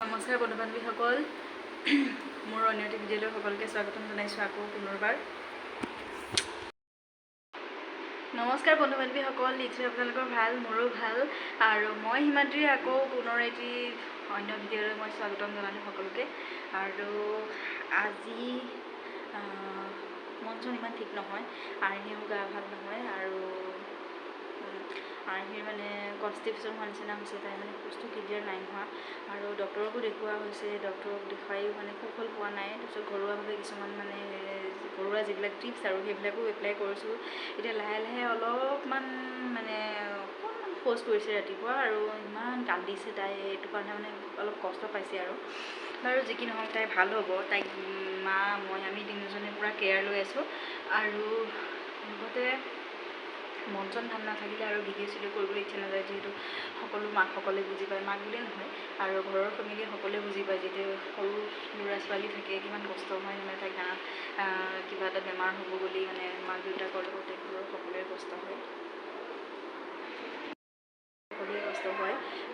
নমস্কাৰ বন্ধু বান্ধৱীসকল মোৰ অন্য এটা ভিডিঅ'লৈ সকলোকে স্বাগতম জনাইছোঁ আকৌ পুনৰবাৰ নমস্কাৰ বন্ধু বান্ধৱীসকল নিশ্চয় আপোনালোকৰ ভাল মোৰো ভাল আৰু মই হিমাদ্ৰী আকৌ পুনৰ এটি অন্য ভিডিঅ'লৈ মই স্বাগতম জনালোঁ সকলোকে আৰু আজি মনচন ইমান ঠিক নহয় আৰ্হিও গা ভাল নহয় আৰু আৰ্হিৰ মানে কনষ্টিপেশ্যন হোৱা নিচিনা হৈছে তাই মানে খোজটো ক্লিয়াৰ নাই হোৱা আৰু ডক্টৰকো দেখুওৱা হৈছে ডক্টৰক দেখুৱাইও মানে সুফল পোৱা নাই তাৰপিছত ঘৰুৱাভাৱে কিছুমান মানে ঘৰুৱা যিবিলাক টিপছ আৰু সেইবিলাকো এপ্লাই কৰিছোঁ এতিয়া লাহে লাহে অলপমান মানে অকণমান শৌচ কৰিছে ৰাতিপুৱা আৰু ইমান কান্দিছে তাই এইটো কাৰণে মানে অলপ কষ্ট পাইছে আৰু বাৰু যি কি নহওক তাই ভাল হ'ব তাইক মা মই আমি তিনিজনে পূৰা কেয়াৰ লৈ আছোঁ আৰু লগতে মন চন ভাল নাথাকিলে আৰু ভিডিঅ' চিডিঅ' কৰিবলৈ ইচ্ছা নাযায় যিহেতু সকলো মাকসকলে বুজি পায় মাক বুলিয়ে নহয় আৰু ঘৰৰ ফেমিলি সকলোৱে বুজি পায় যেতিয়া সৰু ল'ৰা ছোৱালী থাকে কিমান কষ্ট হয় মানে তাইক কিবা এটা বেমাৰ হ'ব বুলি মানে মাক দেউতাকৰ লগতে ঘৰৰ সকলোৰে কষ্ট হয়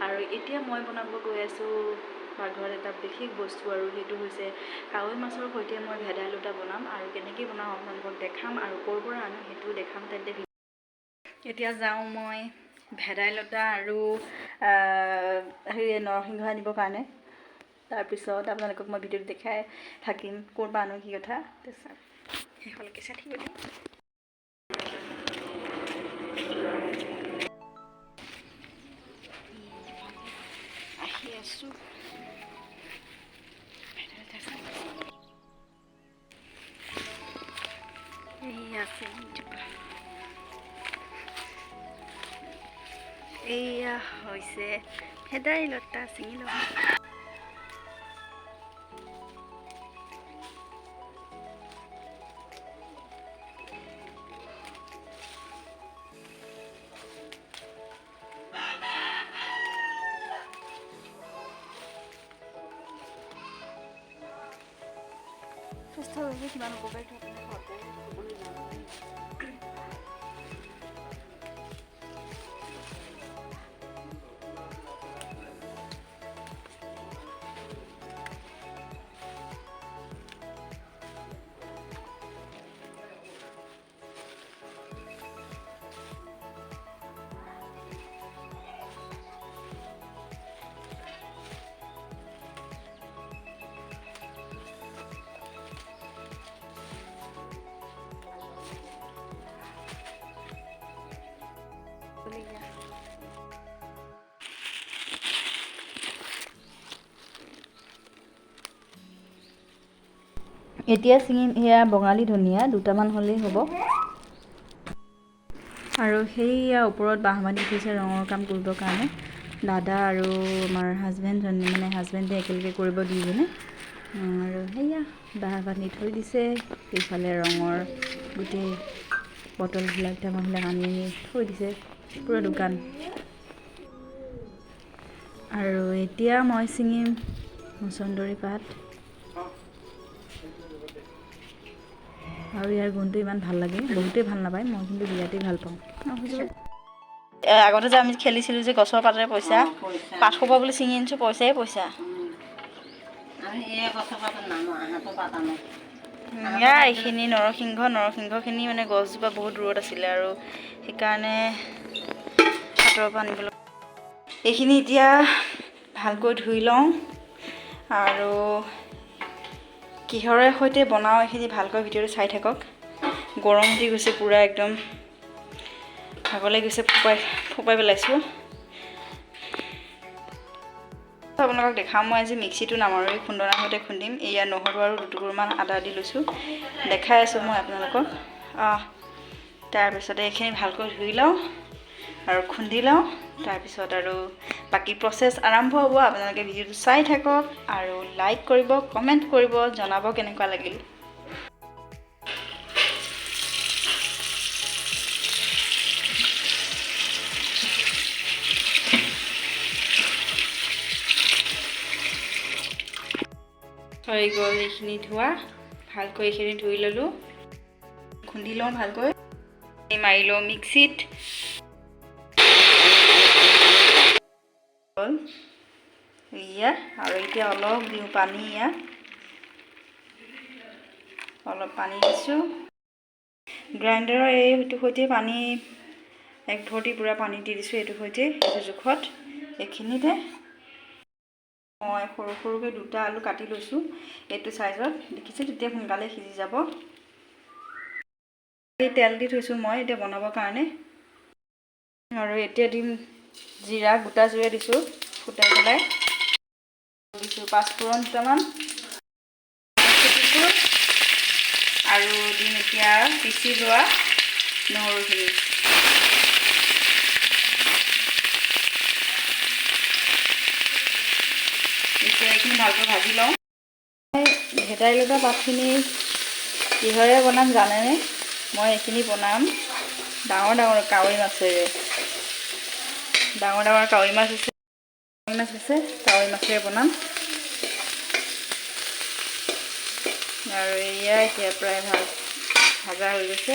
আৰু এতিয়া মই বনাব গৈ আছোঁ পাকঘৰত এটা বিশেষ বস্তু আৰু সেইটো হৈছে কাৱৈ মাছৰ সৈতে মই ভেদাইলতা বনাম আৰু কেনেকৈ বনাওঁ আপোনালোকক দেখাম আৰু ক'ৰ পৰা আনো সেইটোও দেখাম তেন্তে এতিয়া যাওঁ মই ভেদাইলতা আৰু নৰসিংহ আনিবৰ কাৰণে তাৰপিছত আপোনালোকক মই ভিডিঅ'টো দেখাই থাকিম ক'ৰ পৰা আনো কি কথা তাৰপিছত সেইসকলকে চাই থাকিব দিম আহি আছোঁ এয়া হৈছে ভেদাইলতা ছিঙি লওঁ সুস্থ হৈ কিমান উপকাৰী এতিয়া ছিঙিম সেয়া বঙালী ধনিয়া দুটামান হ'লেই হ'ব আৰু সেইয়া ওপৰত বাঁহ বান্ধি থৈছে ৰঙৰ কাম কৰিবৰ কাৰণে দাদা আৰু আমাৰ হাজবেণ্ডে একেলগে কৰিব দুইজনে আৰু সেয়া বাঁহ বান্ধি থৈ দিছে সেইফালে ৰঙৰ গোটেই বটলবিলাক টেমাবিলাক আনি থৈ দিছে পূৰা দোকান আৰু এতিয়া মই ছিঙিম মচন্দৰী পাত আৰু ইয়াৰ গোন্ধটো ইমান ভাল লাগে বহুতেই ভাল নাপায় মই কিন্তু বিৰাটেই ভাল পাওঁ আগতে যে আমি খেলিছিলোঁ যে গছৰ পাতেৰে পইচা পাত সোপা বুলি ছিঙি আনিছোঁ পইচাই পইচা এইখিনি নৰসিংহখিনি মানে গছজোপা বহুত দূৰত আছিলে আৰু সেইকাৰণে হাতৰ পৰা আনিবলৈ এইখিনি এতিয়া ভালকৈ ধুই লওঁ আৰু কিহৰে সৈতে বনাওঁ এইখিনি ভালকৈ ভিডিঅ'টো চাই থাকক গৰম উঠি গৈছে পূৰা একদম ভাগলৈ গৈছে ফুপাই পেলাইছোঁ আপোনালোকক দেখাম মই আজি মিক্সিটো নামাৰোঁ খুন্দনাৰ সৈতে খুন্দিম এয়া নহৰু আৰু দুটুকুৰমান আদা দি লৈছোঁ দেখাই আছোঁ মই আপোনালোকক তাৰপিছতে এইখিনি ভালকৈ ধুই লওঁ আৰু খুন্দি লওঁ তাৰপিছত আৰু বাকী প্ৰচেছ আৰম্ভ হ'ব আপোনালোকে ভিডিঅ'টো চাই থাকক আৰু লাইক কৰিব কমেণ্ট কৰিব জনাব কেনেকুৱা লাগিল হৈ গ'ল এইখিনি ধোৱা ভালকৈ এইখিনি ধুই ল'লোঁ খুন্দি লওঁ ভালকৈ মাৰি লওঁ মিক্সিত ইয়াত আৰু এতিয়া অলপ দিওঁ পানী ইয়াত অলপ পানী দিছোঁ গ্ৰাইণ্ডাৰৰ এইটো সৈতে পানী এক ভৰ্তি পুৰা পানী দি দিছোঁ এইটো সৈতে এইটো জোখত এইখিনিতে মই সৰু সৰুকৈ দুটা আলু কাটি লৈছোঁ এইটো সাইজত দেখিছে তেতিয়া সোনকালে সিজি যাব এই তেল দি থৈছোঁ মই এটা বনাবৰ কাৰণে আৰু এতিয়া দিম জিৰা গোটা জিৰা দিছোঁ ফুটাই পেলাই দিছোঁ পাঁচফোৰণ দুটামান আৰু দিম এতিয়া পিচি লোৱা নহৰুখিনি এতিয়া এইখিনি ভালকৈ ভাজি লওঁ ভেদাইলতা পাতখিনি কিহৰে বনাম জানেনে মই এইখিনি বনাম ডাঙৰ ডাঙৰ কাৱৈ মাছেৰে ডাঙৰ ডাঙৰ কাৱৈ মাছ আছে কাৱৈ মাছেৰে বনাম আৰু এয়া এতিয়া প্ৰায় ভাজা হৈ গৈছে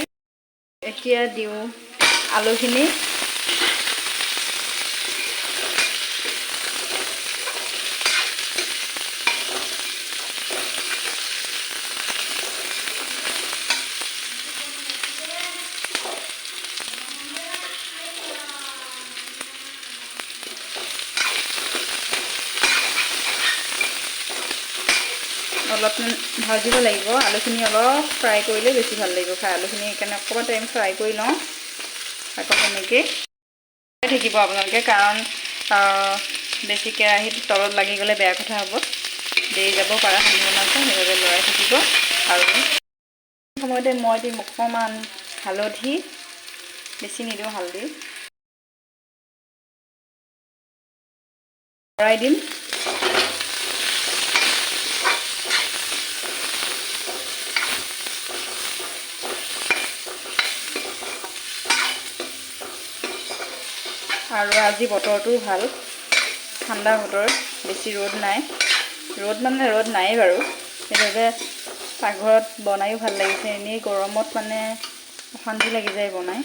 এতিয়া দিওঁ আলুখিনি অলপ ভাজিব লাগিব আলুখিনি অলপ ফ্ৰাই কৰিলে বেছি ভাল লাগিব খাই আলুখিনি সেইকাৰণে অকণমান টাইম ফ্ৰাই কৰি লওঁ আকৌ তেনেকৈ থাকিব আপোনালোকে কাৰণ বেছি কেৰাহীত তলত লাগি গ'লে বেয়া কথা হ'ব দেৰি যাব পৰা সম্ভাৱনা আছে সেইবাবে লৰাই থাকিব আৰু সময়তে মই দিম অকণমান হালধি বেছি নিদিওঁ হালধি লৰাই দিম আৰু আজি বতৰটো ভাল ঠাণ্ডা বতৰ বেছি ৰ'দ নাই ৰ'দ নাই বাৰু সেইবাবে পাকঘৰত বনায়ো ভাল লাগিছে এনেই গৰমত মানে অশান্তি লাগি যায় বনাই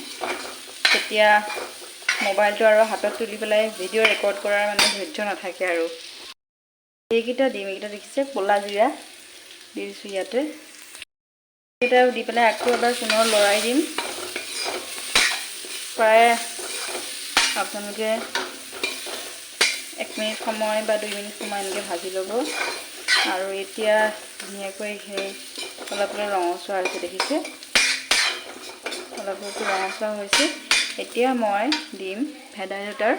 তেতিয়া মোবাইলটো আৰু হাতত তুলি পেলাই ভিডিঅ' ৰেকৰ্ড কৰাৰ মানে ধৈৰ্য নাথাকে আৰু এইকেইটা দিম এইকেইটা দেখিছে ক'লা জিৰা দি দিছোঁ ইয়াতে এইকেইটা দি পেলাই আকৌ এবাৰ পুনৰ লৰাই দিম প্ৰায় আপোনালোকে 1 মিনিট সময় বা 2 মিনিট সময় এনেকৈ ভাজি ল'ব আৰু এতিয়া ধুনীয়াকৈ সেই অলপ ৰঙচুৱা হৈছে দেখিছে অলপ ৰঙচুৱা হৈছে এতিয়া মই দিম ভেদাইলতাৰ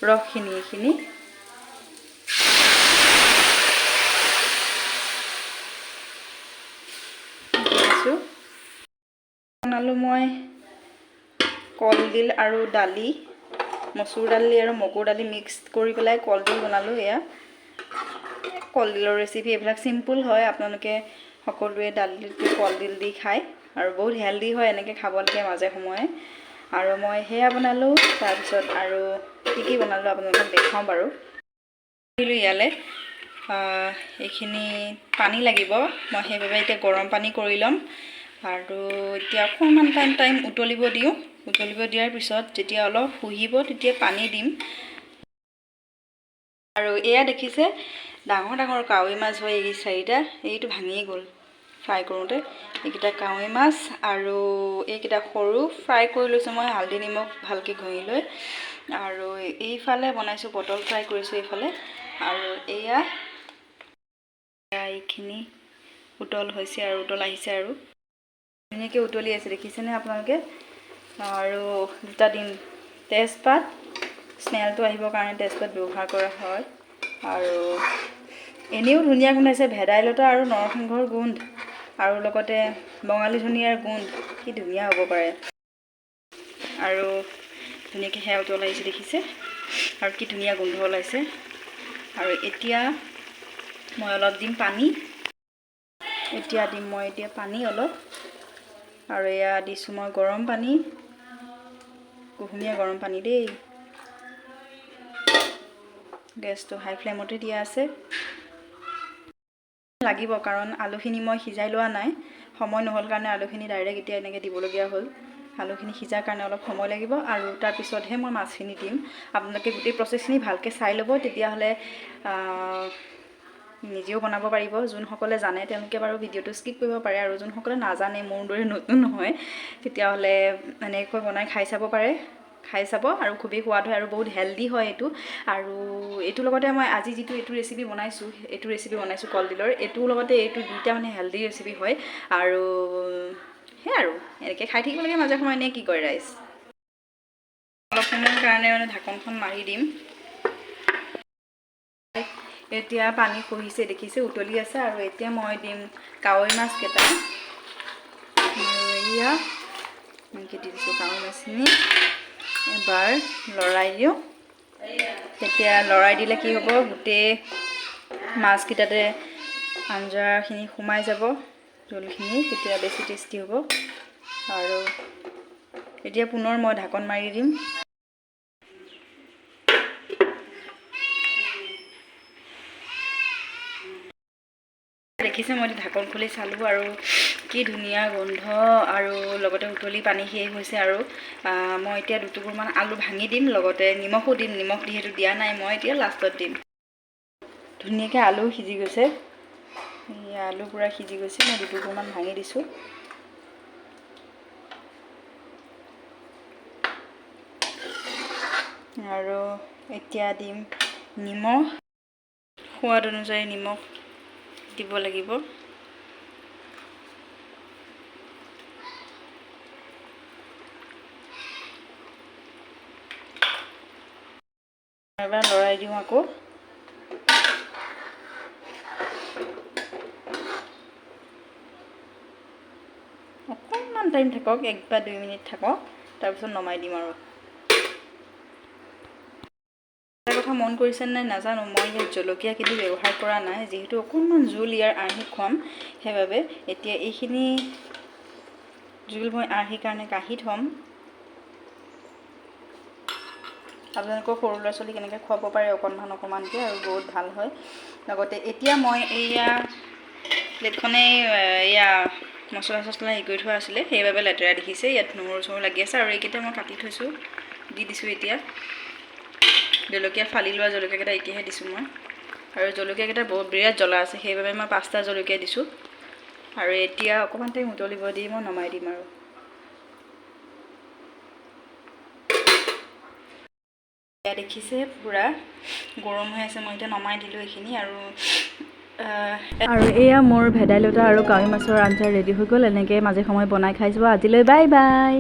ৰসখিনি এইখিনি দিছোঁ বনালোঁ মই কলডিল আৰু দালি মচুৰ দালি আৰু মগুৰ দালি মিক্স কৰি পেলাই কলডিল বনালোঁ এয়া কলডিলৰ ৰেচিপি এইবিলাক চিম্পুল হয় আপোনালোকে সকলোৱে দালিটো কলডিল দি খায় আৰু বহুত হেল্ডি হয় এনেকৈ খাব লাগে মাজে সময়ে আৰু মই সেয়া বনালোঁ তাৰপিছত আৰু কি বনালোঁ আপোনালোকক দেখাওঁ বাৰু ইয়ালৈ এইখিনি পানী লাগিব মই সেইবাবে এতিয়া গৰম পানী কৰি ল'ম আৰু এতিয়া অকণমান টাইম উতলিব দিওঁ উতলিব দিয়াৰ পিছত যেতিয়া অলপ শুহিব তেতিয়া পানী দিম আৰু এয়া দেখিছে ডাঙৰ ডাঙৰ কাৱৈ মাছ হয় এই চাৰিটা এইটো ভাঙিয়ে গ'ল ফ্ৰাই কৰোঁতে এইকেইটা কাৱৈ মাছ আৰু এইকেইটা সৰু ফ্ৰাই কৰি লৈছোঁ মই হালধি নিমখ ভালকৈ ঘঁহি লৈ আৰু এইফালে বনাইছোঁ পটল ফ্ৰাই কৰিছোঁ এইফালে আৰু এয়া এইখিনি উতল হৈছে আৰু উতল আহিছে আৰু ধুনীয়াকৈ উতলি আছে দেখিছেনে আপোনালোকে আৰু দুটা দিম তেজপাত স্মেলটো আহিবৰ কাৰণে তেজপাত ব্যৱহাৰ কৰা হয় আৰু এনেও ধুনীয়া গোন্ধাইছে ভেদাইলতা আৰু নৰসিংহৰ গোন্ধ আৰু লগতে বঙালী ধনিয়াৰ গোন্ধ কি ধুনীয়া হ'ব পাৰে আৰু ধুনীয়াকৈ সেয়া উতল আহিছে দেখিছে আৰু কি ধুনীয়া গোন্ধ ওলাইছে আৰু এতিয়া মই অলপ দিম পানী পানী অলপ আৰু এয়া দিছোঁ মই গৰম পানী কুহুমীয়া গৰম পানী দেই গেছটো হাই ফ্লেমতে দিয়া আছে লাগিব কাৰণ আলুখিনি মই সিজাই লোৱা নাই সময় নহ'ল কাৰণে আলুখিনি ডাইৰেক্ট এতিয়া এনেকৈ দিবলগীয়া হ'ল আলুখিনি সিজাৰ কাৰণে অলপ সময় লাগিব আৰু তাৰ পিছতহে মই মাছখিনি দিম। আপোনালোকে গোটেই প্ৰচেছখিনি ভালকৈ চাই ল'ব, তেতিয়াহ'লে নিজেও বনাব পাৰিব। যোনসকলে জানে তেওঁলোকে বাৰু ভিডিঅ'টো স্কিপ কৰিব পাৰে, আৰু যোনসকলে নাজানে মোৰ দৰে নতুন নহয় তেতিয়াহ'লে এনেকৈ বনাই খাই চাব পাৰে, খাই চাব আৰু খুবেই সোৱাদ হয় আৰু বহুত হেল্ডি হয় এইটো। আৰু এইটোৰ লগতে মই আজি যিটো এইটো ৰেচিপি বনাইছোঁ কলডিলৰ, এইটোৰ লগতে এইটো দুইটা মানে হেল্ডি ৰেচিপি হয়। আৰু সেই আৰু এনেকৈ খাই থাকিব লাগে মাজে সময়ে। এনেই কি কৰে ৰাইজ, অলপ সময়ৰ কাৰণে মানে ঢাকনখন মাৰি দিম। এতিয়া পানী খহিছে দেখিছে, উতলি আছে। আৰু এতিয়া মই দিম কাৱৈ মাছকেইটা, আৰু এয়া এনেকৈ দি দিছোঁ কাৱৈ মাছখিনি। এবাৰ লৰাই দিওঁ। তেতিয়া লৰাই দিলে কি হ'ব, গোটেই মাছকেইটাতে আঞ্জাখিনি সোমাই যাব, জোলখিনি, তেতিয়া বেছি টেষ্টি হ'ব। আৰু এতিয়া পুনৰ মই ঢাকন মাৰি দিম। দেখিছে মই ঢাকন খুলি চালোঁ আৰু কি ধুনীয়া গোন্ধ, আৰু লগতে উতলি পানী শেষ হৈছে। আৰু মই এতিয়া দুটুকুৰমান আলু ভাঙি দিম, লগতে নিমখো দিম। নিমখ যিহেতু দিয়া নাই মই, এতিয়া লাষ্টত দিম। ধুনীয়াকৈ আলু সিজি গৈছে, আলু পূৰা সিজি গৈছে। মই দুটুকুৰমান ভাঙি দিছোঁ। আৰু এতিয়া দিম নিমখ, সোৱাদ অনুযায়ী নিমখ দিব লাগিব। এবাৰ লৰাই দিওঁ আকৌ। অকণমান টাইম থাকক, 1 বা 2 মিনিট থাকক, তাৰপিছত নমাই দিম। আৰু এটা কথা মন কৰিছে নাই নাজানো, মই ইয়াত জলকীয়া কিন্তু ব্যৱহাৰ কৰা নাই, যিহেতু অকণমান জোল ইয়াৰ আৰ্হিত খুৱাম, সেইবাবে এতিয়া এইখিনি জোল মই আৰ্হিৰ কাৰণে কাঢ়ি থ'ম। আপোনালোকৰ সৰু ল'ৰা ছোৱালীক কেনেকৈ খুৱাব পাৰে অকণমানকৈ, আৰু বহুত ভাল হয়। লগতে এতিয়া মই এয়া প্লেটখনে এয়া মছলা হেৰি কৰি থোৱা আছিলে, সেইবাবে লেতেৰা দেখিছে। ইয়াত নহৰু চহৰু লাগি আছে, আৰু এইকেইটা মই কাটি থৈছোঁ, দি দিছোঁ। এতিয়া জলকীয়া ফালি লোৱা জলকীয়াকেইটা এতিয়াহে দিছোঁ মই, আৰু জলকীয়াকেইটা বিৰাট জ্বলা আছে, সেইবাবে মই 5টা জলকীয়া দিছোঁ। আৰু এতিয়া অকণমান টাইম উতলিব দি মই নমাই দিম। আৰু এয়া দেখিছে পূৰা গৰম হৈ আছে, মই এতিয়া নমাই দিলোঁ এইখিনি। আৰু এয়া মোৰ ভেদাইলতা আৰু কাৱৈ মাছৰ আঞ্জা ৰেডি হৈ গ'ল। এনেকৈ মাজে সময়ে বনাই খাই যাব। আজিলৈ বাই বাই।